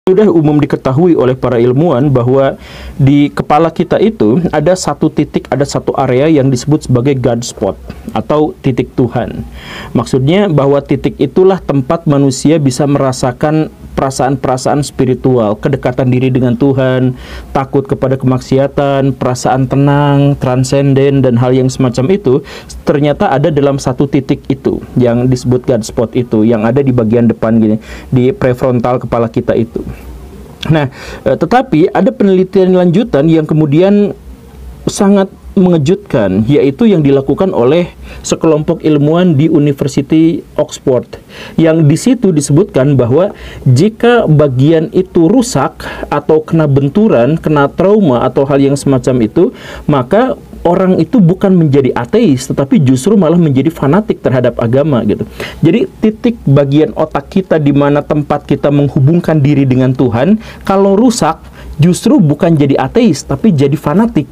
Sudah umum diketahui oleh para ilmuwan bahwa di kepala kita itu ada satu titik, ada satu area yang disebut sebagai God spot atau titik Tuhan. Maksudnya bahwa titik itulah tempat manusia bisa merasakan perasaan-perasaan spiritual, kedekatan diri dengan Tuhan, takut kepada kemaksiatan, perasaan tenang, transenden, dan hal yang semacam itu ternyata ada dalam satu titik itu yang disebut God spot itu, yang ada di bagian depan gini, di prefrontal kepala kita itu. Nah, tetapi ada penelitian lanjutan yang kemudian sangat mengejutkan, yaitu yang dilakukan oleh sekelompok ilmuwan di University Oxford, yang di situ disebutkan bahwa jika bagian itu rusak atau kena benturan, kena trauma atau hal yang semacam itu, maka orang itu bukan menjadi ateis, tetapi justru malah menjadi fanatik terhadap agama gitu. Jadi titik bagian otak kita di mana tempat kita menghubungkan diri dengan Tuhan, kalau rusak, justru bukan jadi ateis, tapi jadi fanatik.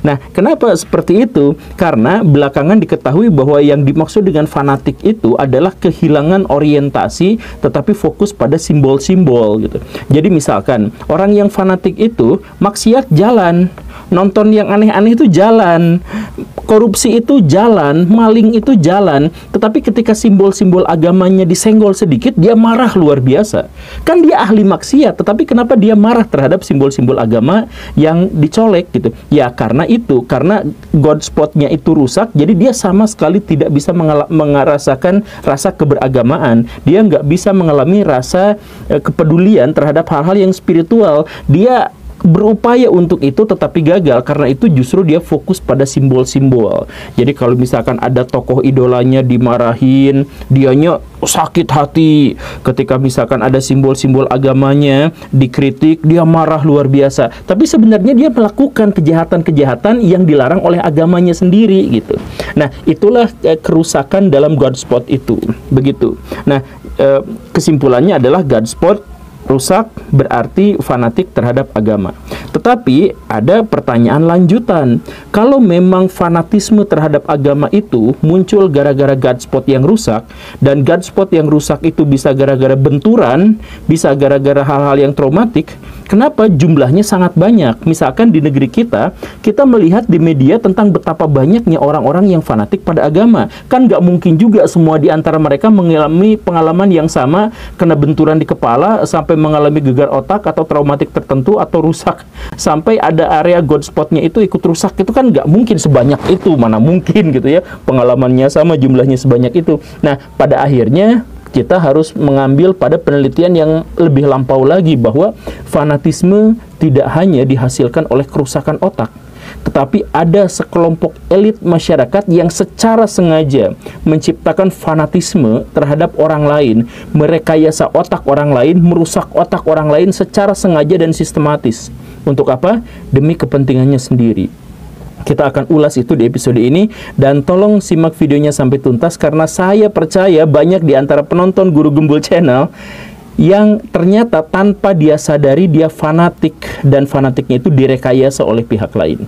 Nah, kenapa seperti itu? Karena belakangan diketahui bahwa yang dimaksud dengan fanatik itu adalah kehilangan orientasi, tetapi fokus pada simbol-simbol gitu. Jadi misalkan, orang yang fanatik itu, maksiat jalan, nonton yang aneh-aneh itu jalan, korupsi itu jalan, maling itu jalan, tetapi ketika simbol-simbol agamanya disenggol sedikit, dia marah luar biasa. Kan dia ahli maksiat, tetapi kenapa dia marah terhadap simbol-simbol agama yang dicolek gitu? Ya karena itu, karena God spot-nya itu rusak, jadi dia sama sekali tidak bisa merasakan rasa keberagamaan. Dia nggak bisa mengalami rasa kepedulian terhadap hal-hal yang spiritual. Dia berupaya untuk itu tetapi gagal, karena itu justru dia fokus pada simbol-simbol. Jadi kalau misalkan ada tokoh idolanya dimarahin, dianya sakit hati. Ketika misalkan ada simbol-simbol agamanya dikritik, dia marah luar biasa. Tapi sebenarnya dia melakukan kejahatan-kejahatan yang dilarang oleh agamanya sendiri gitu. Nah, itulah kerusakan dalam God spot itu. Begitu. Nah, kesimpulannya adalah God spot rusak berarti fanatik terhadap agama. Tetapi ada pertanyaan lanjutan. Kalau memang fanatisme terhadap agama itu muncul gara-gara God spot yang rusak, dan God spot yang rusak itu bisa gara-gara benturan, bisa gara-gara hal-hal yang traumatik, kenapa jumlahnya sangat banyak? Misalkan di negeri kita, kita melihat di media tentang betapa banyaknya orang-orang yang fanatik pada agama. Kan nggak mungkin juga semua di antara mereka mengalami pengalaman yang sama, kena benturan di kepala, sampai mengalami gegar otak atau traumatik tertentu, atau rusak sampai ada area God spot-nya itu ikut rusak. Itu kan nggak mungkin sebanyak itu, mana mungkin gitu ya, pengalamannya sama, jumlahnya sebanyak itu. Nah, pada akhirnya kita harus mengambil pada penelitian yang lebih lampau lagi, bahwa fanatisme tidak hanya dihasilkan oleh kerusakan otak, tetapi ada sekelompok elit masyarakat yang secara sengaja menciptakan fanatisme terhadap orang lain, merekayasa otak orang lain, merusak otak orang lain secara sengaja dan sistematis. Untuk apa? Demi kepentingannya sendiri. Kita akan ulas itu di episode ini, dan tolong simak videonya sampai tuntas, karena saya percaya banyak di antara penonton Guru Gembul Channel yang ternyata tanpa dia sadari dia fanatik, dan fanatiknya itu direkayasa oleh pihak lain.